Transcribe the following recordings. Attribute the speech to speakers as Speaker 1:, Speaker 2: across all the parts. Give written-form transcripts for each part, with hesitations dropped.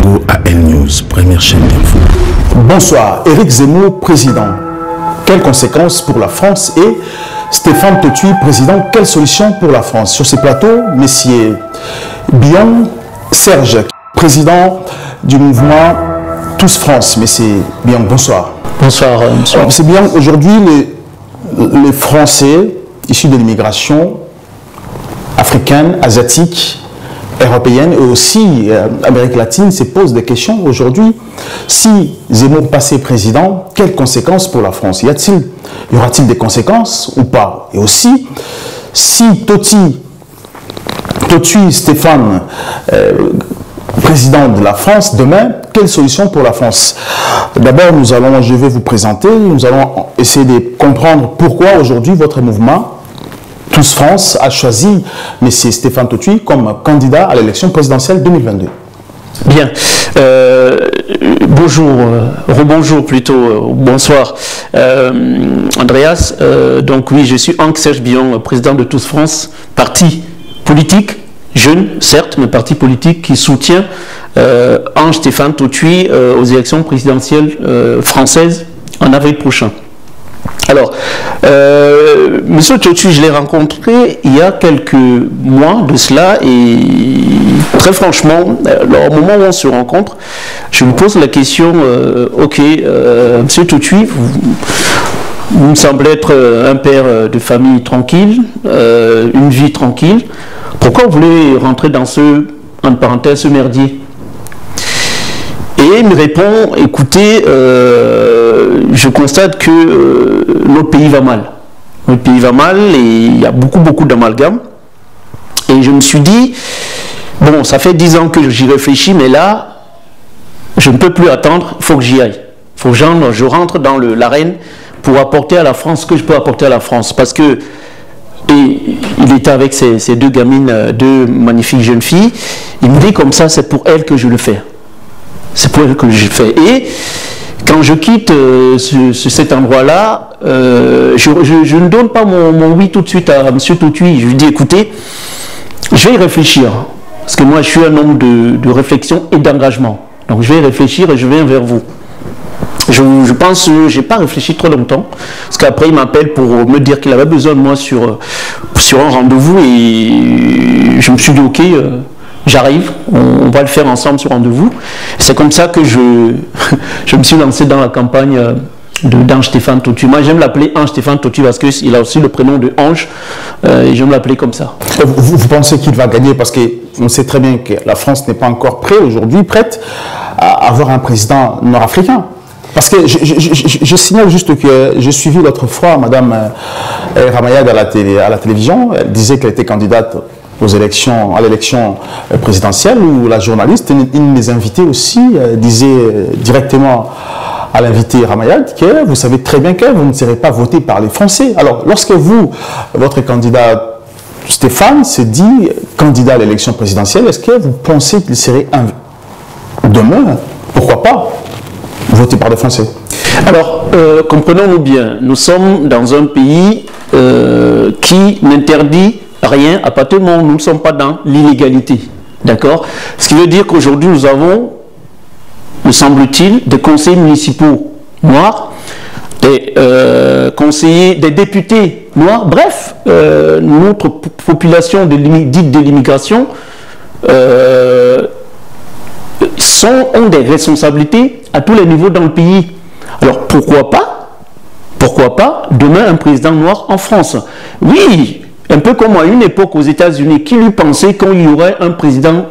Speaker 1: Bientôt à L News, première chaîne d'info.
Speaker 2: Bonsoir, Éric Zemmour, président. Quelles conséquences pour la France? Et Stéphane Totuy, président, quelles solutions pour la France? Sur ces plateaux, messieurs Bion Serge, président du mouvement Tous France. Messieurs Bion, bonsoir.
Speaker 3: Bonsoir, monsieur.
Speaker 2: C'est bien, aujourd'hui, les Français issus de l'immigration africaine, asiatique, européenne et aussi Amérique latine se posent des questions aujourd'hui. Si Zemmour passait président, quelles conséquences pour la France? Y aura-t-il des conséquences ou pas? Et aussi, si Totuy Stéphane, président de la France, demain, quelle solution pour la France? D'abord, je vais vous présenter, nous allons essayer de comprendre pourquoi aujourd'hui votre mouvement Tous France a choisi M. Stéphane Totuy comme candidat à l'élection présidentielle 2022.
Speaker 3: Bien. Bonjour, rebonjour plutôt, bonsoir. Andreas, donc oui, je suis Hank Serge Bion, président de Tous France, parti politique, jeune, certes, mais parti politique qui soutient Ange Stéphane Totuy aux élections présidentielles françaises en avril prochain. Alors, Monsieur Totuy, je l'ai rencontré il y a quelques mois de cela et très franchement, au moment où on se rencontre, je me pose la question, Monsieur Totuy, vous me semblez être un père de famille tranquille, une vie tranquille. Pourquoi vous voulez rentrer dans ce, entre parenthèses, ce merdier? Et il me répond, écoutez, je constate que notre pays va mal. Notre pays va mal et il y a beaucoup d'amalgames. Et je me suis dit, bon, ça fait 10 ans que j'y réfléchis, mais là, je ne peux plus attendre, il faut que j'y aille. Il faut que je rentre dans l'arène pour apporter à la France ce que je peux apporter à la France. Parce que, et il était avec ces deux gamines, deux magnifiques jeunes filles, il me dit comme ça, c'est pour elles que je le fais. C'est pour elle que je fais. Et quand je quitte cet endroit-là, je ne donne pas mon oui tout de suite à M. Totuy. Je lui dis, écoutez, je vais y réfléchir. Parce que moi, je suis un homme de réflexion et d'engagement. Donc, je vais y réfléchir et je viens vers vous. Je pense que je n'ai pas réfléchi trop longtemps. Parce qu'après, il m'appelle pour me dire qu'il avait besoin de moi sur un rendez-vous. Et je me suis dit, ok, j'arrive, on va le faire ensemble ce rendez-vous. C'est comme ça que je me suis lancé dans la campagne d'Ange Stéphane Totuy. Moi, j'aime l'appeler Ange Stéphane Totuy parce qu'il a aussi le prénom de Ange. Et j'aime l'appeler comme ça.
Speaker 2: Vous pensez qu'il va gagner parce qu'on sait très bien que la France n'est pas encore prête à avoir un président nord-africain? Parce que je signale juste que j'ai suivi l'autre fois Mme Ramayad à la télévision. Elle disait qu'elle était candidate à l'élection présidentielle, où la journaliste, une des invités aussi, disait directement à l'invité Ramayad que vous savez très bien que vous ne serez pas voté par les Français. Alors, lorsque votre candidat Stéphane s'est dit candidat à l'élection présidentielle, est-ce que vous pensez qu'il serait demain, pourquoi pas, voté par les Français?
Speaker 3: Alors, comprenons-nous bien, nous sommes dans un pays qui n'interdit rien à partir du moment où nous ne sommes pas dans l'illégalité. D'accord? Ce qui veut dire qu'aujourd'hui, nous avons, me semble-t-il, des conseillers municipaux noirs, des conseillers, des députés noirs, bref, notre population dite de l'immigration ont des responsabilités à tous les niveaux dans le pays. Alors pourquoi pas demain un président noir en France? Oui, un peu comme à une époque aux États-Unis, qui lui pensait qu'il y aurait un président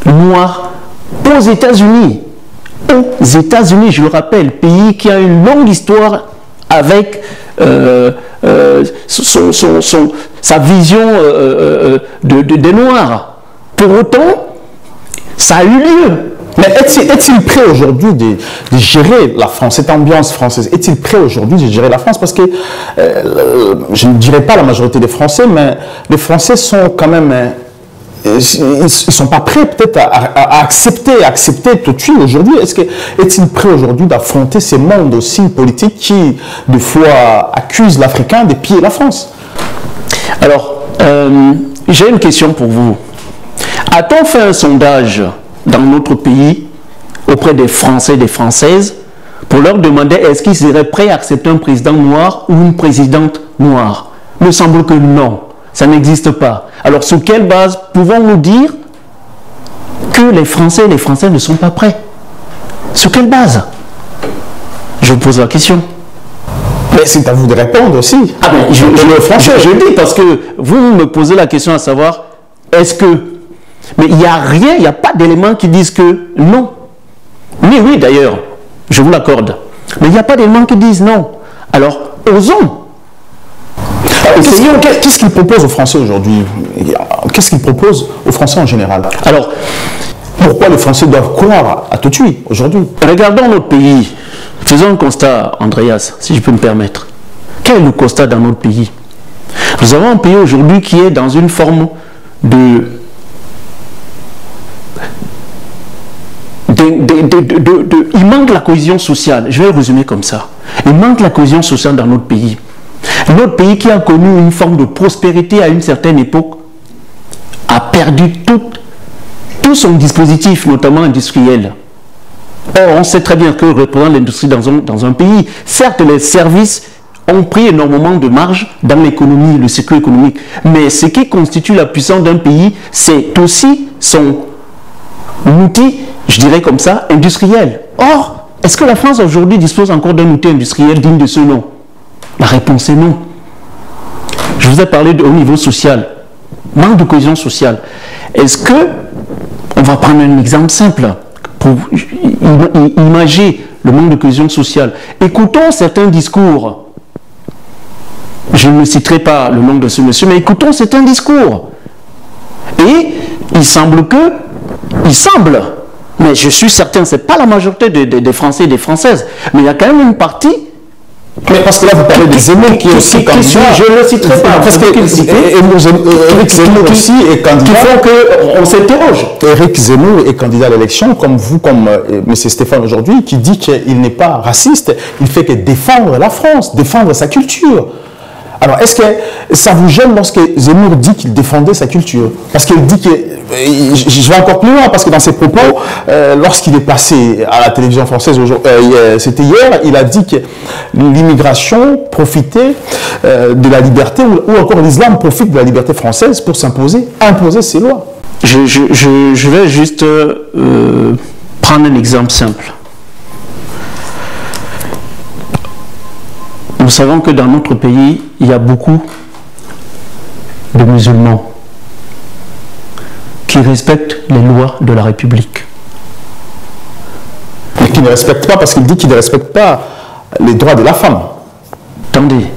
Speaker 3: noir aux États-Unis? Aux États-Unis, je le rappelle, pays qui a une longue histoire avec sa vision des Noirs. Pour autant, ça a eu lieu.
Speaker 2: Mais est-il prêt aujourd'hui de gérer la France, cette ambiance française? Est-il prêt aujourd'hui de gérer la France? Parce que, je ne dirais pas la majorité des Français, mais les Français sont quand même, ils ne sont pas prêts peut-être à accepter Totuy aujourd'hui. Est-il prêt aujourd'hui d'affronter ces mondes aussi politiques qui, des fois, accusent l'Africain de piller la France?
Speaker 3: Alors, j'ai une question pour vous. A-t-on fait un sondage dans notre pays auprès des Français et des Françaises pour leur demander est-ce qu'ils seraient prêts à accepter un président noir ou une présidente noire. Il me semble que non, ça n'existe pas. Alors sur quelle base pouvons-nous dire que les Français et les Françaises ne sont pas prêts? Sur quelle base? Je vous pose la question.
Speaker 2: Mais c'est à vous de répondre aussi.
Speaker 3: Ah ben, je dis parce que vous me posez la question à savoir, est-ce que... Mais il n'y a rien, il n'y a pas d'éléments qui disent que non. Mais oui d'ailleurs, je vous l'accorde. Mais il n'y a pas d'éléments qui disent non. Alors, osons.
Speaker 2: Qu'est-ce qu'il propose aux Français aujourd'hui? Qu'est-ce qu'il propose aux Français en général? Alors, pourquoi les Français doivent croire à Totui aujourd'hui?
Speaker 3: Regardons notre pays. Faisons un constat, Andreas, si je peux me permettre. Quel est le constat dans notre pays? Nous avons un pays aujourd'hui qui est dans une forme de... Il manque la cohésion sociale. Je vais le résumer comme ça. Il manque la cohésion sociale dans notre pays. Notre pays qui a connu une forme de prospérité à une certaine époque a perdu tout son dispositif, notamment industriel. Or, on sait très bien que représente l'industrie dans un pays. Certes, les services ont pris énormément de marge dans l'économie, le cycle économique. Mais ce qui constitue la puissance d'un pays, c'est aussi son outil, je dirais comme ça, industriel. Or, est-ce que la France aujourd'hui dispose encore d'un outil industriel digne de ce nom? La réponse est non. Je vous ai parlé au niveau social. Manque de cohésion sociale. Est-ce que, on va prendre un exemple simple pour imaginer le manque de cohésion sociale. Écoutons certains discours. Je ne citerai pas le nom de ce monsieur, mais écoutons certains discours. Et il semble, mais je suis certain, ce n'est pas la majorité des Français et des Françaises, mais il y a quand même une partie.
Speaker 2: Mais parce que là, vous parlez des Zemmour qui est aussi candidat.
Speaker 3: Je ne le citerai pas. Parce que
Speaker 2: Éric Zemmour aussi est candidat.
Speaker 3: Qui font qu'on s'interroge.
Speaker 2: Éric Zemmour est candidat à l'élection, comme vous, comme M. Stéphane aujourd'hui, qui dit qu'il n'est pas raciste. Il fait que défendre la France, défendre sa culture. Alors, est-ce que ça vous gêne lorsque Zemmour dit qu'il défendait sa culture? Parce qu'il dit que... Je vais encore plus loin, parce que dans ses propos, lorsqu'il est passé à la télévision française, c'était hier, il a dit que l'immigration profitait de la liberté, ou encore l'islam profite de la liberté française pour imposer ses lois.
Speaker 3: Je vais juste prendre un exemple simple. Nous savons que dans notre pays, il y a beaucoup de musulmans qui respectent les lois de la République.
Speaker 2: Et qui ne respectent pas, parce qu'il dit qu'il ne respecte pas les droits de la femme.
Speaker 3: Attendez.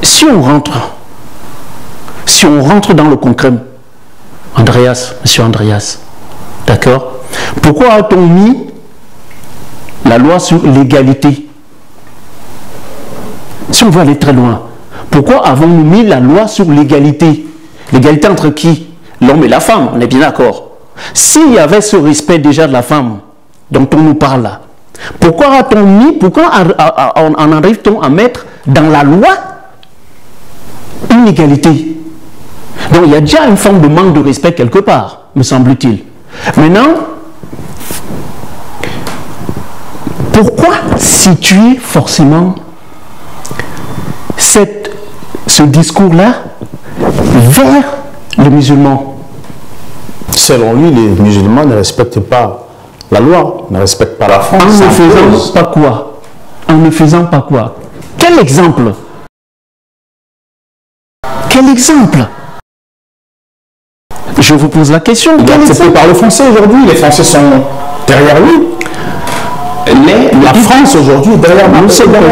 Speaker 3: Si on rentre dans le concret, monsieur Andreas, d'accord? Pourquoi a-t-on mis la loi sur l'égalité? Si on veut aller très loin, pourquoi avons-nous mis la loi sur l'égalité? L'égalité entre qui? L'homme et la femme, on est bien d'accord. S'il y avait ce respect déjà de la femme dont on nous parle là, pourquoi en arrive-t-on à mettre dans la loi une égalité? Donc il y a déjà une forme de manque de respect quelque part, me semble-t-il. Maintenant, pourquoi situer forcément ce discours-là vers les musulmans?
Speaker 2: Selon lui, les musulmans ne respectent pas la loi, ne respectent pas la France.
Speaker 3: En ne faisant pas quoi? En ne faisant pas quoi? Quel exemple? Quel exemple? Je vous pose la question.
Speaker 2: Il est accepté par le Français aujourd'hui. Les Français sont derrière lui. La France aujourd'hui est derrière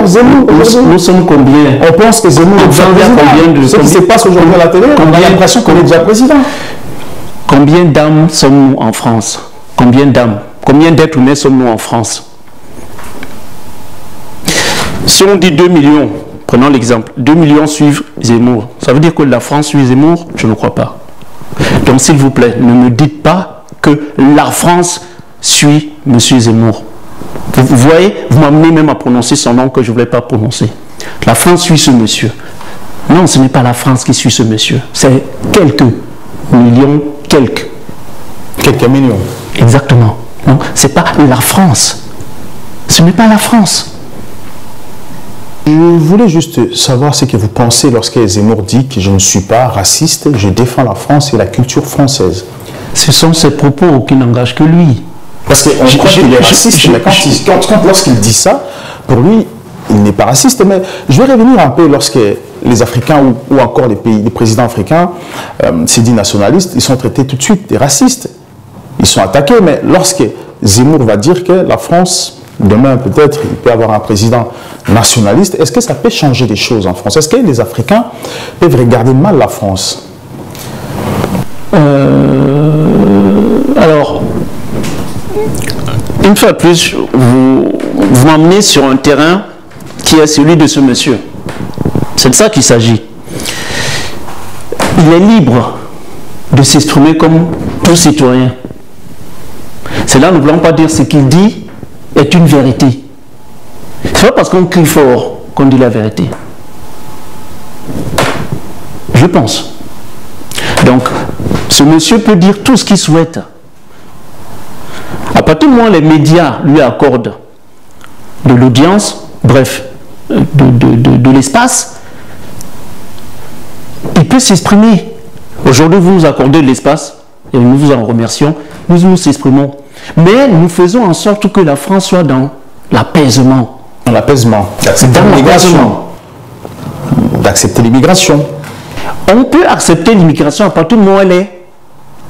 Speaker 2: Zemmour.
Speaker 3: Nous sommes combien?
Speaker 2: On pense que Zemmour est déjà président. Ce qui se passe aujourd'hui à la télé, on a l'impression qu'on est déjà président.
Speaker 3: Combien d'âmes sommes-nous en France? Combien d'âmes? Combien d'êtres humains sommes-nous en France? Si on dit 2 millions, prenons l'exemple, 2 millions suivent Zemmour. Ça veut dire que la France suit Zemmour? Je ne crois pas. Donc s'il vous plaît, ne me dites pas que la France suit M. Zemmour. Vous voyez, vous m'amenez même à prononcer son nom que je ne voulais pas prononcer. La France suit ce monsieur. Non, ce n'est pas la France qui suit ce monsieur. C'est quelques millions quelques.
Speaker 2: Quelques millions.
Speaker 3: Exactement. Non, ce n'est pas la France. Ce n'est pas la France.
Speaker 2: Je voulais juste savoir ce que vous pensez lorsque Zemmour dit que je ne suis pas raciste, je défends la France et la culture française.
Speaker 3: Ce sont ces propos qui n'engagent que lui.
Speaker 2: Parce qu'on croit qu'il est raciste, mais lorsqu'il dit ça, pour lui, il n'est pas raciste. Mais je vais revenir un peu lorsque les Africains ou encore les présidents africains s'est dit nationalistes, ils sont traités tout de suite des racistes. Ils sont attaqués, mais lorsque Zemmour va dire que la France, demain peut-être, il peut avoir un président nationaliste, est-ce que ça peut changer les choses en France? Est-ce que les Africains peuvent regarder mal la France?
Speaker 3: Alors, une fois de plus, vous m'emmenez sur un terrain qui est celui de ce monsieur. C'est de ça qu'il s'agit. Il est libre de s'exprimer comme tout citoyen. Cela ne voulons pas dire ce qu'il dit est une vérité. C'est pas parce qu'on crie fort qu'on dit la vérité. Je pense. Donc, ce monsieur peut dire tout ce qu'il souhaite. À partir du moment où les médias lui accordent de l'audience, bref, de l'espace, il peut s'exprimer. Aujourd'hui, vous nous accordez de l'espace, et nous vous en remercions, nous nous exprimons. Mais nous faisons en sorte que la France soit dans l'apaisement.
Speaker 2: Dans l'apaisement. D'accepter l'immigration.
Speaker 3: On peut accepter l'immigration à partir du moment où elle est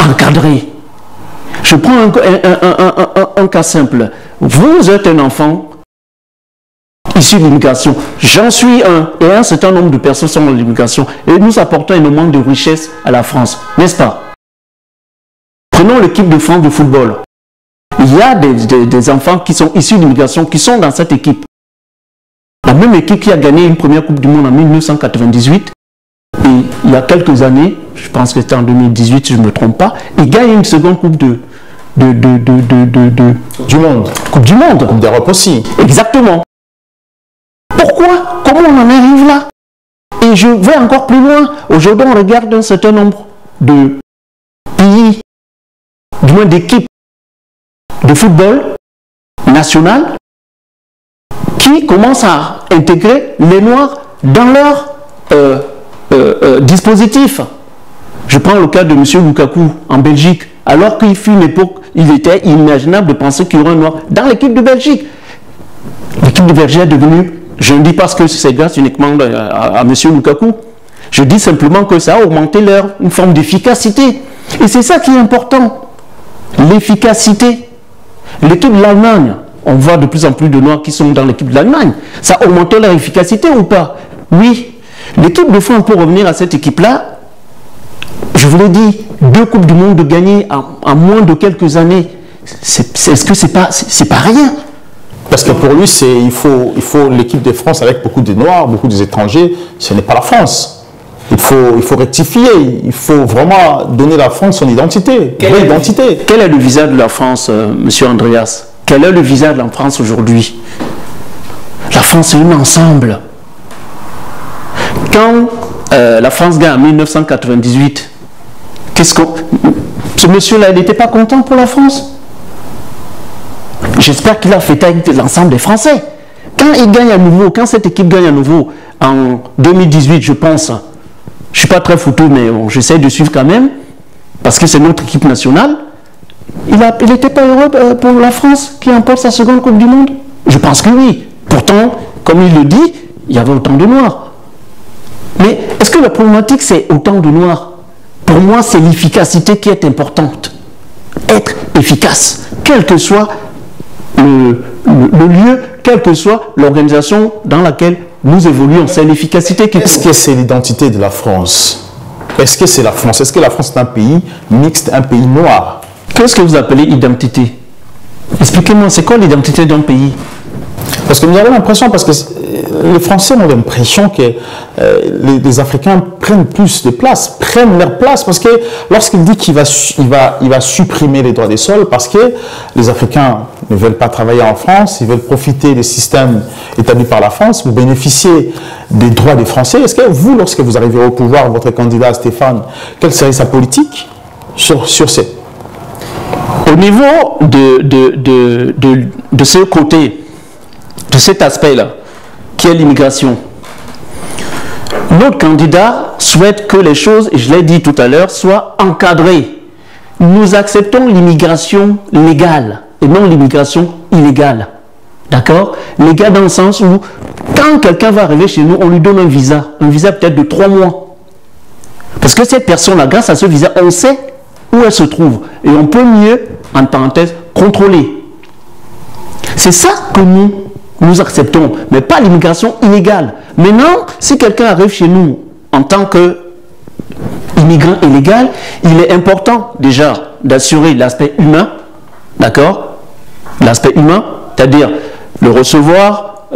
Speaker 3: encadrée. Je prends un cas simple. Vous êtes un enfant issu de l'immigration. J'en suis un. Et un certain nombre de personnes sont dans l'immigration. Et nous apportons énormément de richesse à la France. N'est-ce pas? Prenons l'équipe de France de football. Il y a des enfants qui sont issus de l'immigration qui sont dans cette équipe. La même équipe qui a gagné une première Coupe du Monde en 1998. Et il y a quelques années, je pense que c'était en 2018 si je ne me trompe pas, il gagne une seconde Coupe du Monde. Coupe du Monde.
Speaker 2: Coupe d'Europe aussi.
Speaker 3: Exactement. Pourquoi? Comment on en arrive là? Et je vais encore plus loin. Aujourd'hui, on regarde un certain nombre de pays, du moins d'équipes de football national qui commencent à intégrer les Noirs dans leur dispositif. Je prends le cas de M. Lukaku en Belgique, alors qu'il fut une époque, il était inimaginable de penser qu'il y aurait un Noir dans l'équipe de Belgique. L'équipe de Belgique est devenue, je ne dis pas que c'est grâce uniquement à M. Lukaku, je dis simplement que ça a augmenté une forme d'efficacité. Et c'est ça qui est important, l'efficacité. L'équipe de l'Allemagne, on voit de plus en plus de Noirs qui sont dans l'équipe de l'Allemagne. Ça a augmenté leur efficacité ou pas? Oui. L'équipe de France, pour revenir à cette équipe-là, je vous l'ai dit, 2 Coupes du Monde de gagner en moins de quelques années, est-ce que c'est pas rien?
Speaker 2: Parce que pour lui, il faut l'équipe de France avec beaucoup de Noirs, beaucoup d'étrangers, ce n'est pas la France. Il faut rectifier, il faut vraiment donner à la France son identité,
Speaker 3: Quelle est le visage de la France, monsieur Andreas? Quel est le visage de la France aujourd'hui? La France est un ensemble. Quand la France gagne en 1998, ce monsieur-là, il n'était pas content pour la France? J'espère qu'il a fêté avec l'ensemble des Français. Quand il gagne à nouveau, quand cette équipe gagne à nouveau, en 2018, je pense, je ne suis pas très photo, mais bon, j'essaie de suivre quand même, parce que c'est notre équipe nationale, il n'était pas heureux pour la France qui emporte sa seconde Coupe du Monde? Je pense que oui. Pourtant, comme il le dit, il y avait autant de Noirs. Mais est-ce que la problématique, c'est autant de Noirs? Pour moi, c'est l'efficacité qui est importante. Être efficace, quel que soit le lieu, quelle que soit l'organisation dans laquelle nous évoluons. C'est l'efficacité qui...
Speaker 2: Est-ce que c'est l'identité de la France? Est-ce que c'est la France? Est-ce que la France est un pays mixte, un pays noir?
Speaker 3: Qu'est-ce que vous appelez identité? Expliquez-moi, c'est quoi l'identité d'un pays?
Speaker 2: Parce que nous avons l'impression, parce que les Français ont l'impression que les Africains prennent plus de place, prennent leur place, parce que lorsqu'il dit qu'il va supprimer les droits des sols, parce que les Africains ne veulent pas travailler en France, ils veulent profiter des systèmes établis par la France, vous bénéficiez des droits des Français. Est-ce que vous, lorsque vous arriverez au pouvoir, votre candidat Stéphane, quelle serait sa politique? sur ces...
Speaker 3: Au niveau de ce côté, de cet aspect-là, qui est l'immigration, notre candidat souhaite que les choses, et je l'ai dit tout à l'heure, soient encadrées. Nous acceptons l'immigration légale et non l'immigration illégale. D'accord? Légal dans le sens où, quand quelqu'un va arriver chez nous, on lui donne un visa peut-être de 3 mois. Parce que cette personne-là, grâce à ce visa, on sait où elle se trouve. Et on peut mieux, en parenthèse, contrôler. C'est ça que nous acceptons, mais pas l'immigration illégale. Maintenant, si quelqu'un arrive chez nous en tant qu'immigrant illégal, il est important déjà d'assurer l'aspect humain, d'accord? L'aspect humain, c'est-à-dire le recevoir,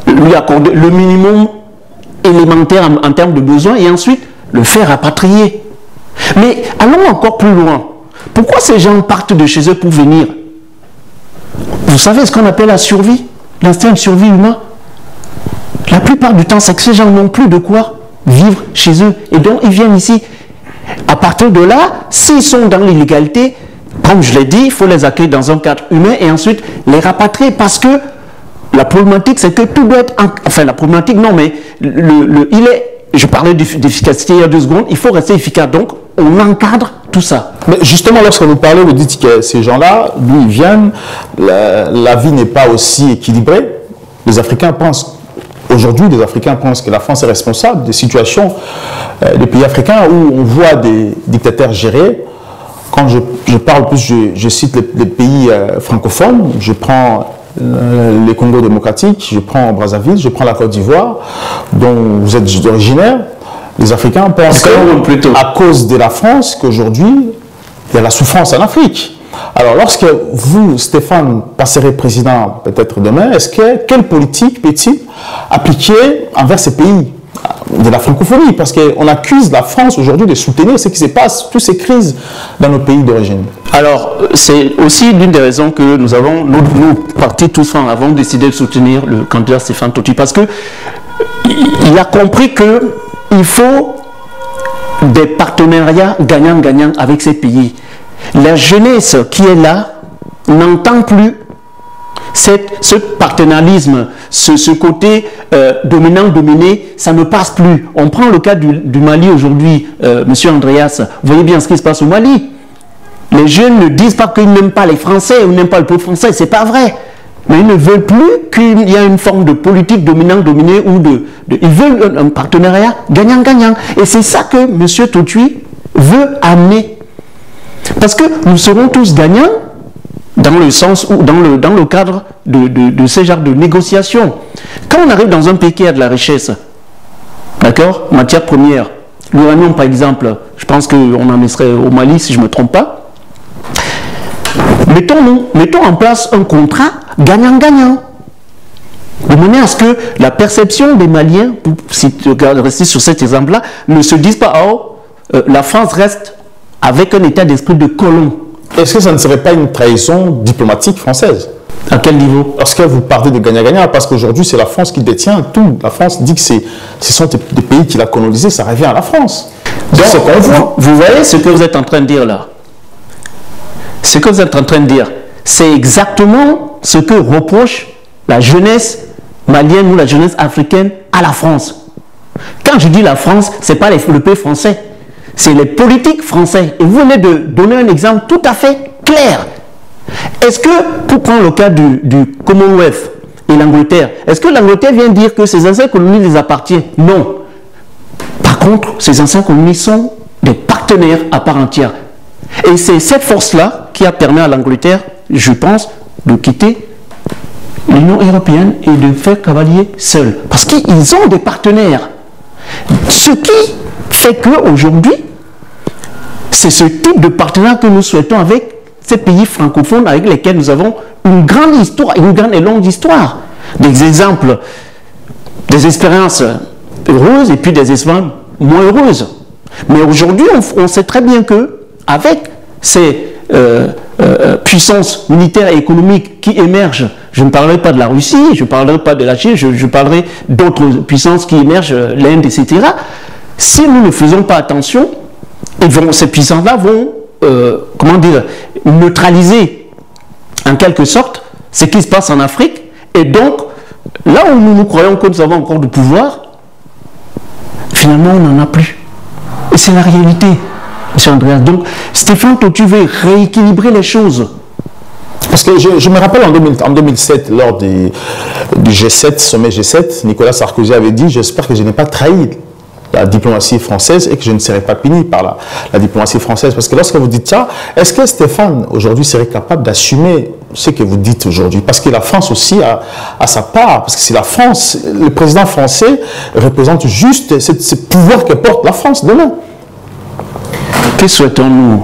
Speaker 3: lui accorder le minimum élémentaire en termes de besoins et ensuite le faire rapatrier. Mais allons encore plus loin. Pourquoi ces gens partent de chez eux pour venir? Vous savez ce qu'on appelle la survie, l'instinct de survie humain. La plupart du temps, c'est que ces gens n'ont plus de quoi vivre chez eux. Et donc, ils viennent ici. À partir de là, s'ils sont dans l'illégalité, comme je l'ai dit, il faut les accueillir dans un cadre humain et ensuite les rapatrier. Parce que la problématique, c'est que tout doit être... Enfin, la problématique, non, mais je parlais d'efficacité il y a 2 secondes, il faut rester efficace. Donc, on encadre tout ça.
Speaker 2: Mais justement, lorsque vous parlez, vous dites que ces gens-là, d'où ils viennent, la vie n'est pas aussi équilibrée. Les Africains pensent... Aujourd'hui, les Africains pensent que la France est responsable des situations des pays africains où on voit des dictateurs gérés. Quand je parle plus, je cite les pays francophones, je prends les Congo démocratiques, je prends Brazzaville, je prends la Côte d'Ivoire, dont vous êtes originaire. Les Africains pensent à cause de la France qu'aujourd'hui, il y a la souffrance en Afrique. Alors, lorsque vous, Stéphane, passerez président peut-être demain, quelle politique peut-il appliquer envers ces pays de la francophonie? Parce qu'on accuse la France aujourd'hui de soutenir ce qui se passe, toutes ces crises dans nos pays d'origine.
Speaker 3: Alors, c'est aussi l'une des raisons que nous avons, nous partis tous avons décidé de soutenir le candidat Stéphane Totti, parce que il a compris qu'il faut des partenariats gagnant-gagnant avec ces pays. La jeunesse qui est là n'entend plus ce paternalisme, ce côté dominant-dominé, ça ne passe plus. On prend le cas du Mali aujourd'hui, monsieur Andreas, vous voyez bien ce qui se passe au Mali. Les jeunes ne disent pas qu'ils n'aiment pas les Français ou n'aiment pas le peuple français, c'est pas vrai. Mais ils ne veulent plus qu'il y ait une forme de politique dominant-dominé ou ils veulent un partenariat gagnant-gagnant. Et c'est ça que monsieur Totti veut amener. Parce que nous serons tous gagnants dans le sens où, dans le cadre de ce genre de négociations. Quand on arrive dans un pays qui a de la richesse, d'accord, matière première, l'uranium par exemple, je pense qu'on en serait au Mali si je ne me trompe pas, mettons en place un contrat gagnant-gagnant. De manière à ce que la perception des Maliens, si tu restes sur cet exemple-là, ne se disent pas, oh, la France reste avec un état d'esprit de colon.
Speaker 2: Est-ce que ça ne serait pas une trahison diplomatique française?
Speaker 3: À quel niveau?
Speaker 2: Lorsque vous parlez de gagnant-gagnant, parce qu'aujourd'hui c'est la France qui détient tout. La France dit que ce sont des pays qui l'a colonisé, ça revient à la France.
Speaker 3: Donc, vous voyez ce que vous êtes en train de dire là? Ce que vous êtes en train de dire, c'est exactement ce que reproche la jeunesse malienne ou la jeunesse africaine à la France. Quand je dis la France, ce n'est pas le pays français. C'est les politiques français. Et vous venez de donner un exemple tout à fait clair. Est-ce que, pour prendre le cas du Commonwealth et l'Angleterre, est-ce que l'Angleterre vient dire que ces anciennes colonies les appartiennent? Non. Par contre, ces anciennes colonies sont des partenaires à part entière. Et c'est cette force-là qui a permis à l'Angleterre, je pense, de quitter l'Union européenne et de faire cavalier seul. Parce qu'ils ont des partenaires. Ce qui fait qu'aujourd'hui, c'est ce type de partenariat que nous souhaitons avec ces pays francophones avec lesquels nous avons une grande histoire, une grande et longue histoire. Des exemples, des expériences heureuses et puis des expériences moins heureuses. Mais aujourd'hui, on sait très bien que avec ces puissances militaires et économiques qui émergent, je ne parlerai pas de la Russie, je ne parlerai pas de la Chine, je parlerai d'autres puissances qui émergent, l'Inde, etc. Si nous ne faisons pas attention, ces puissances-là vont, comment dire, neutraliser en quelque sorte ce qui se passe en Afrique. Et donc, là où nous croyons que nous avons encore du pouvoir, finalement, on n'en a plus. Et c'est la réalité, M. Andreas. Donc, Stéphane Tautu veut rééquilibrer les choses.
Speaker 2: Parce que je me rappelle en 2007, lors du G7, sommet G7, Nicolas Sarkozy avait dit « J'espère que je n'ai pas trahi la diplomatie française et que je ne serai pas puni par la diplomatie française. » Parce que lorsque vous dites ça, est-ce que Stéphane, aujourd'hui, serait capable d'assumer ce que vous dites aujourd'hui? Parce que la France aussi a sa part. Parce que c'est la France, le président français représente juste ce pouvoir que porte la France demain.
Speaker 3: Que souhaitons-nous,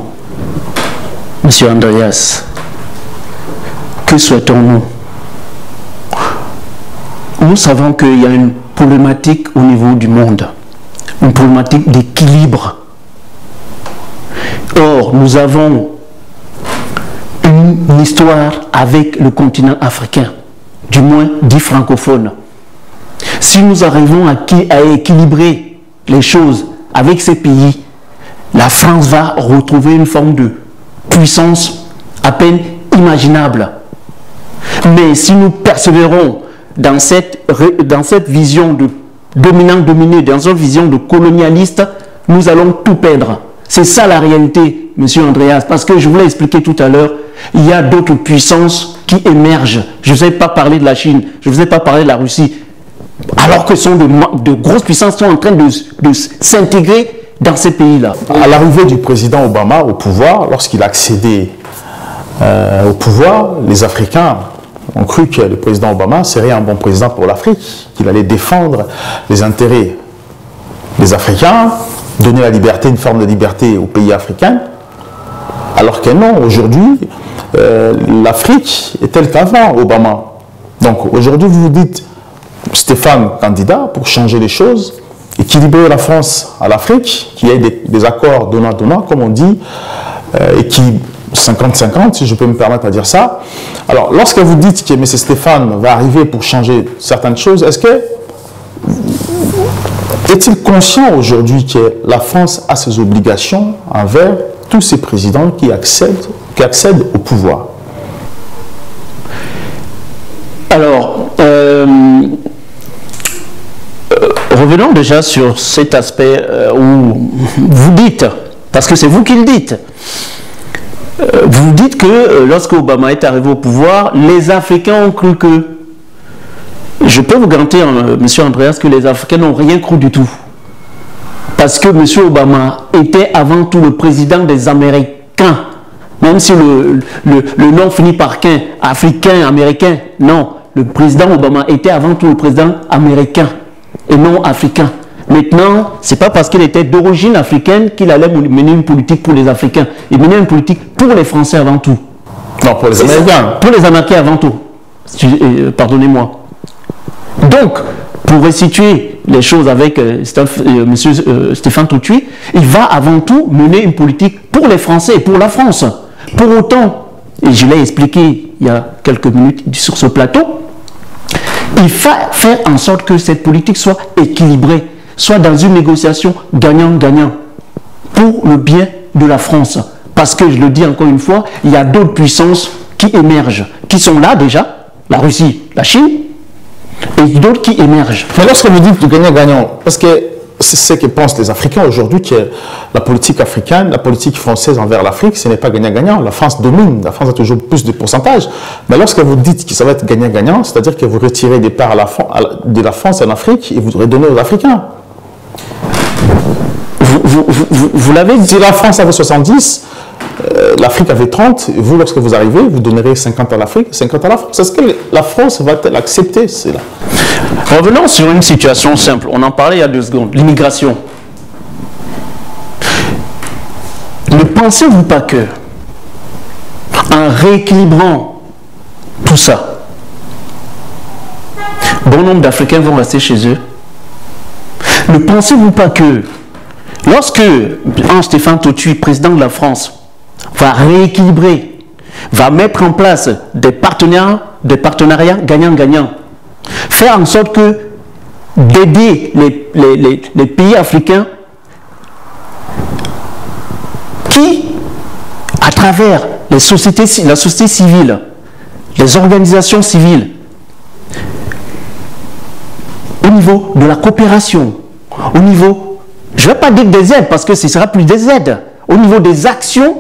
Speaker 3: M. Andreas? Que souhaitons-nous? Nous savons qu'il y a une problématique au niveau du monde, une problématique d'équilibre. Or, nous avons une histoire avec le continent africain, du moins dit francophone. Si nous arrivons à équilibrer les choses avec ces pays, la France va retrouver une forme de puissance à peine imaginable. Mais si nous persévérons dans cette vision de dominant-dominé, dans cette vision de colonialiste, nous allons tout perdre. C'est ça la réalité, M. Andreas. Parce que je vous l'ai expliqué tout à l'heure, il y a d'autres puissances qui émergent. Je ne vous ai pas parlé de la Chine, je ne vous ai pas parlé de la Russie. Alors que de grosses puissances sont en train de s'intégrer dans ces pays-là.
Speaker 2: À l'arrivée du président Obama au pouvoir, lorsqu'il a accédé au pouvoir, les Africains ont cru que le président Obama serait un bon président pour l'Afrique, qu'il allait défendre les intérêts des Africains, donner la liberté, une forme de liberté aux pays africains, alors que non, aujourd'hui, l'Afrique est telle qu'avant Obama. Donc aujourd'hui, vous vous dites, Stéphane, candidat pour changer les choses, équilibrer la France à l'Afrique, qu'il y ait des accords donnant-donnant, comme on dit, et qui 50-50, si je peux me permettre de dire ça. Alors, lorsque vous dites que M. Stéphane va arriver pour changer certaines choses, est-il conscient aujourd'hui que la France a ses obligations envers tous ces présidents qui accèdent au pouvoir?
Speaker 3: Alors, revenons déjà sur cet aspect où vous dites, parce que c'est vous qui le dites, vous dites que lorsque Obama est arrivé au pouvoir, les Africains ont cru que... Je peux vous garantir, M. Andreas, que les Africains n'ont rien cru du tout. Parce que M. Obama était avant tout le président des Américains. Même si le nom finit par qu'un, africain, américain. Non, le président Obama était avant tout le président américain et non africain. Maintenant, ce n'est pas parce qu'il était d'origine africaine qu'il allait mener une politique pour les Africains. Il menait une politique pour les Français avant tout.
Speaker 2: Non, pour les Américains.
Speaker 3: Pour les Américains avant tout. Pardonnez-moi. Donc, pour resituer les choses avec M. Stéphane Tautu, il va avant tout mener une politique pour les Français et pour la France. Pour autant, et je l'ai expliqué il y a quelques minutes sur ce plateau, il faut faire en sorte que cette politique soit équilibrée, soit dans une négociation gagnant-gagnant pour le bien de la France. Parce que, je le dis encore une fois, il y a d'autres puissances qui émergent, qui sont là déjà, la Russie, la Chine, et d'autres qui émergent.
Speaker 2: Mais lorsque vous dites gagnant-gagnant, parce que c'est ce que pensent les Africains aujourd'hui, que la politique africaine, la politique française envers l'Afrique, ce n'est pas gagnant-gagnant. La France domine, la France a toujours plus de pourcentage. Mais lorsque vous dites que ça va être gagnant-gagnant, c'est-à-dire que vous retirez des parts de la France en Afrique et vous redonnez aux Africains.
Speaker 3: Vous l'avez dit.
Speaker 2: Si la France avait 70, l'Afrique avait 30, et vous, lorsque vous arrivez, vous donnerez 50 à l'Afrique, 50 à la France. Est-ce que la France va-t-elle accepter cela?
Speaker 3: Revenons sur une situation simple. On en parlait il y a 2 secondes. L'immigration. Ne pensez-vous pas que, en rééquilibrant tout ça, bon nombre d'Africains vont rester chez eux? Ne pensez-vous pas que, lorsque Stéphane Tautu, président de la France, va rééquilibrer, va mettre en place des partenariats gagnant-gagnant, faire en sorte que d'aider les pays africains travers la société civile, les organisations civiles, au niveau de la coopération, au niveau, je ne vais pas dire des aides parce que ce sera plus des aides, au niveau des actions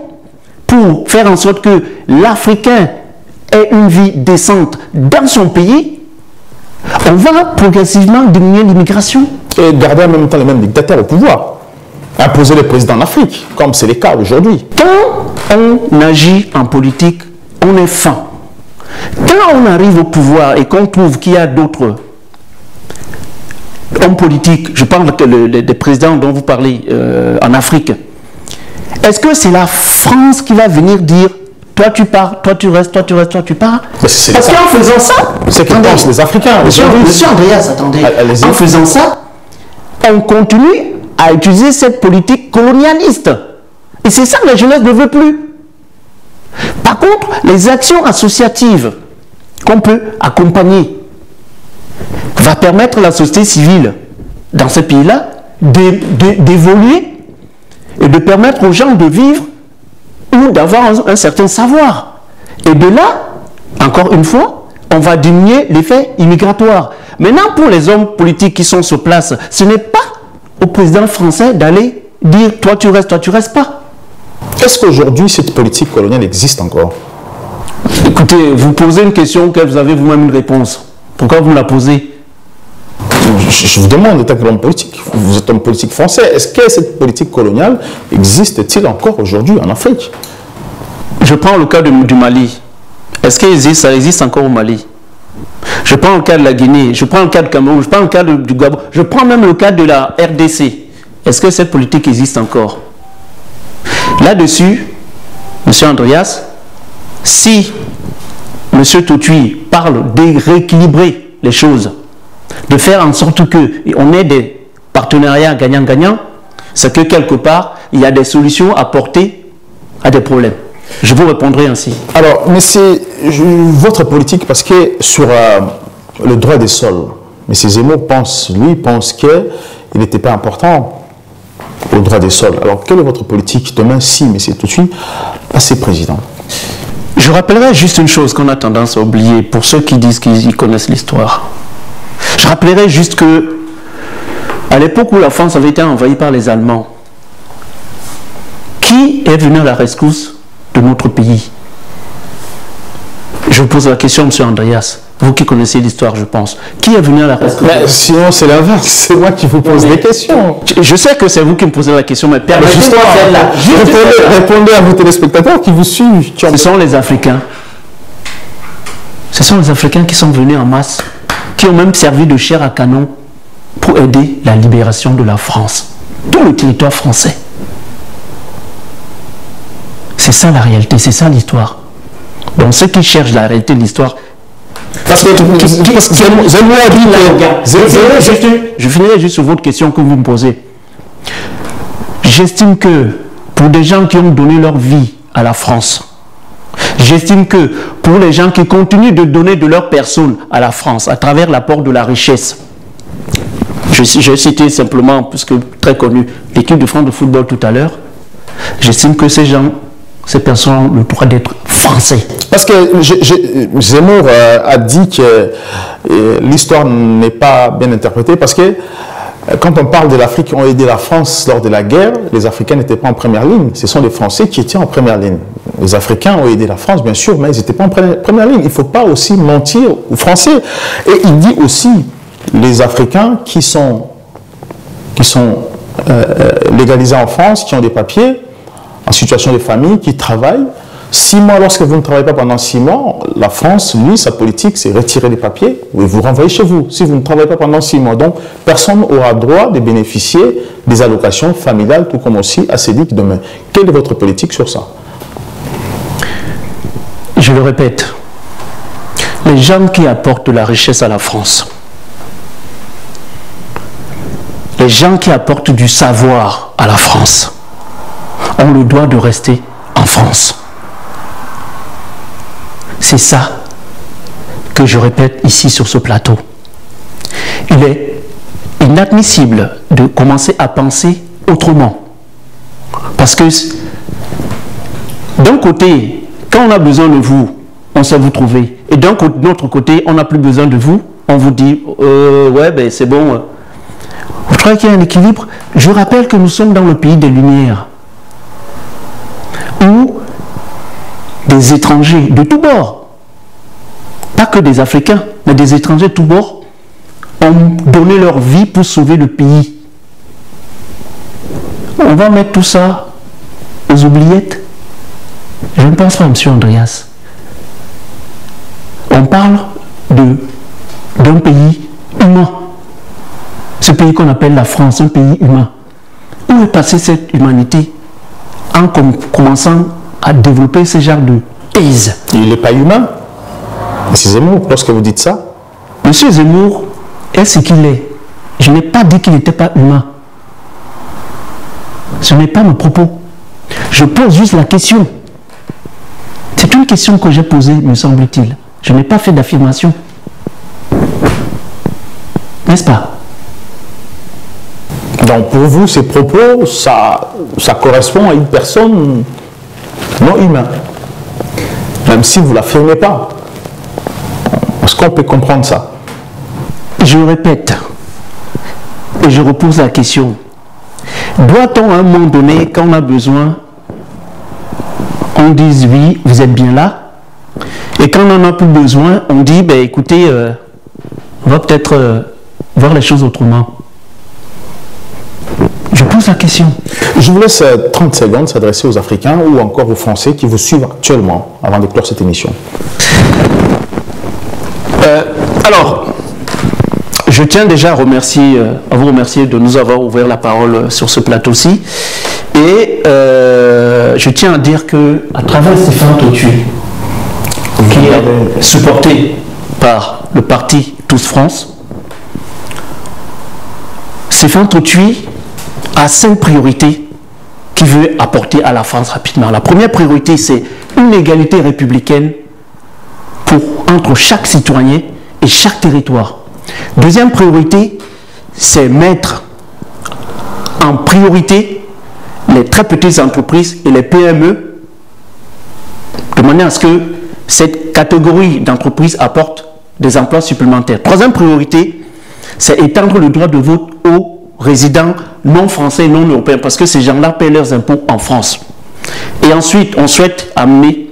Speaker 3: pour faire en sorte que l'Africain ait une vie décente dans son pays, on va progressivement diminuer l'immigration.
Speaker 2: Et garder en même temps les mêmes dictateurs au pouvoir. Imposer les présidents en Afrique, comme c'est le cas aujourd'hui.
Speaker 3: Quand on agit en politique, on est fin. Quand on arrive au pouvoir et qu'on trouve qu'il y a d'autres hommes politiques, je parle des présidents dont vous parlez en Afrique, est-ce que c'est la France qui va venir dire toi tu pars, toi tu restes, toi tu restes, toi tu pars? Parce qu'en faisant ça,
Speaker 2: c'est que pensent les Africains.
Speaker 3: Monsieur Andreas, attendez, en faisant ça, on continue à utiliser cette politique colonialiste. Et c'est ça que la jeunesse ne veut plus. Par contre, les actions associatives qu'on peut accompagner va permettre à la société civile dans ces pays-là d'évoluer et de permettre aux gens de vivre ou d'avoir un certain savoir. Et de là, encore une fois, on va diminuer l'effet immigratoire. Maintenant, pour les hommes politiques qui sont sur place, ce n'est pas au président français d'aller dire « toi tu restes pas ».
Speaker 2: Est-ce qu'aujourd'hui, cette politique coloniale existe encore?
Speaker 3: Écoutez, vous posez une question auquel vous avez vous-même une réponse. Pourquoi vous me la posez?
Speaker 2: Je vous demande, en tant qu'homme politique, vous êtes homme politique français, est-ce que cette politique coloniale existe-t-il encore aujourd'hui en Afrique?
Speaker 3: Je prends le cas du Mali. Est-ce que ça existe encore au Mali? Je prends le cas de la Guinée, je prends le cas du Cameroun, je prends le cas du Gabon, je prends même le cas de la RDC. Est-ce que cette politique existe encore? Là-dessus, M. Andreas, si M. Totui parle de rééquilibrer les choses, de faire en sorte qu'on ait des partenariats gagnant-gagnant, c'est que quelque part, il y a des solutions à apporter à des problèmes. Je vous répondrai ainsi.
Speaker 2: Alors, mais c'est votre politique, parce que sur le droit des sols, M. Zemmour pense qu'il n'était pas important au droit des sols. Alors, quelle est votre politique demain si M. Totui passe président?
Speaker 3: Je rappellerai juste une chose qu'on a tendance à oublier pour ceux qui disent qu'ils connaissent l'histoire. Je rappellerai juste que à l'époque où la France avait été envahie par les Allemands, qui est venu à la rescousse de notre pays? Je vous pose la question, M. Andreas. Vous qui connaissez l'histoire, je pense. Qui est venu à la rescousse?
Speaker 2: Sinon, c'est l'inverse. C'est moi qui vous pose des questions.
Speaker 3: Je sais que c'est vous qui me posez la question, mais permettez-moi celle-là.
Speaker 2: Répondez à vos téléspectateurs qui vous suivent.
Speaker 3: Ce sont les Africains. Ce sont les Africains qui sont venus en masse, qui ont même servi de chair à canon pour aider la libération de la France, tout le territoire français. C'est ça la réalité, c'est ça l'histoire. Donc ceux qui cherchent la réalité de l'histoire, parce que Zemmour a dit, je finirai juste sur votre question que vous me posez. J'estime que pour des gens qui ont donné leur vie à la France, j'estime que pour les gens qui continuent de donner de leur personne à la France à travers l'apport de la richesse, j'ai cité simplement, puisque très connu, l'équipe de France de football tout à l'heure, j'estime que ces gens, ces personnes ont le droit d'être français.
Speaker 2: Parce que Zemmour a dit que l'histoire n'est pas bien interprétée, parce que quand on parle de l'Afrique qui ont aidé la France lors de la guerre, les Africains n'étaient pas en première ligne. Ce sont les Français qui étaient en première ligne. Les Africains ont aidé la France, bien sûr, mais ils n'étaient pas en première ligne. Il ne faut pas aussi mentir aux Français. Et il dit aussi, les Africains qui sont légalisés en France, qui ont des papiers, en situation de famille, qui travaillent, 6 mois, lorsque vous ne travaillez pas pendant 6 mois, la France, lui, sa politique, c'est retirer les papiers et vous renvoyer chez vous, si vous ne travaillez pas pendant 6 mois. Donc, personne n'aura droit de bénéficier des allocations familiales, tout comme aussi à CEDIC demain. Quelle est votre politique sur ça?
Speaker 3: Je le répète, les gens qui apportent de la richesse à la France, les gens qui apportent du savoir à la France, ont le droit de rester en France. C'est ça que je répète ici sur ce plateau. Il est inadmissible de commencer à penser autrement. Parce que d'un côté, quand on a besoin de vous, on sait vous trouver. Et d'un autre côté, on n'a plus besoin de vous, on vous dit, ouais, ben c'est bon. Je crois qu'il y a un équilibre. Je rappelle que nous sommes dans le pays des Lumières, où des étrangers de tous bords, pas que des Africains, mais des étrangers de tous bords, ont donné leur vie pour sauver le pays. On va mettre tout ça aux oubliettes? Je ne pense pas, M. Andreas. On parle d'un pays humain. Ce pays qu'on appelle la France, un pays humain. Où est passée cette humanité en commençant à développer ce genre de thèse?
Speaker 2: Il n'est pas humain. C'est Zemmour, lorsque vous dites ça.
Speaker 3: Monsieur Zemmour est ce qu'il est. Je n'ai pas dit qu'il n'était pas humain. Ce n'est pas mon propos. Je pose juste la question. C'est une question que j'ai posée, me semble-t-il. Je n'ai pas fait d'affirmation. N'est-ce pas?
Speaker 2: Donc pour vous, ces propos, ça correspond à une personne non humaine. Même si vous ne l'affirmez pas. Est-ce qu'on peut comprendre ça?
Speaker 3: Je répète, et je repose la question. Doit-on à un moment donné, quand on a besoin, on dise oui, vous êtes bien là, et quand on n'en a plus besoin, on dit, ben écoutez, on va peut-être voir les choses autrement. Je pose la question.
Speaker 2: Je vous laisse 30 secondes s'adresser aux Africains ou encore aux Français qui vous suivent actuellement avant de clore cette émission.
Speaker 3: Alors, je tiens déjà à vous remercier de nous avoir ouvert la parole sur ce plateau-ci. Et je tiens à dire que à travers Stéphane Tautuy, qui est supporté par le parti Tous France, Stéphane Tautuy a 5 priorités qu'il veut apporter à la France rapidement. La première priorité, c'est une égalité républicaine entre chaque citoyen et chaque territoire. Deuxième priorité, c'est mettre en priorité les très petites entreprises et les PME, de manière à ce que cette catégorie d'entreprises apporte des emplois supplémentaires. Troisième priorité, c'est étendre le droit de vote aux résidents non français et non européens, parce que ces gens-là paient leurs impôts en France. Et ensuite, on souhaite amener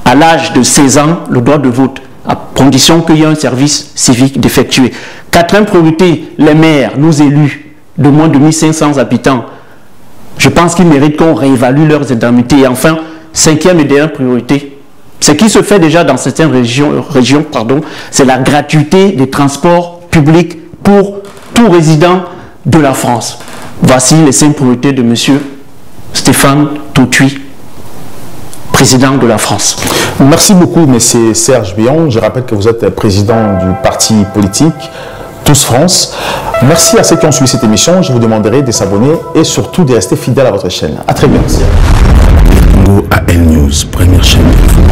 Speaker 3: à l'âge de 16 ans le droit de vote, à condition qu'il y ait un service civique d'effectuer. Quatrième priorité, les maires, nos élus de moins de 1500 habitants, je pense qu'ils méritent qu'on réévalue leurs indemnités. Et enfin, cinquième et dernière priorité, ce qui se fait déjà dans certaines régions, c'est la gratuité des transports publics pour tout résident de la France. Voici les 5 priorités de M. Stéphane Tautuy, président de la France.
Speaker 2: Merci beaucoup, M. Serge Bion. Je rappelle que vous êtes président du parti politique Tous France. Merci à ceux qui ont suivi cette émission. Je vous demanderai de s'abonner et surtout de rester fidèle à votre chaîne. À très bientôt.
Speaker 1: Congo AL News, première chaîne d'info.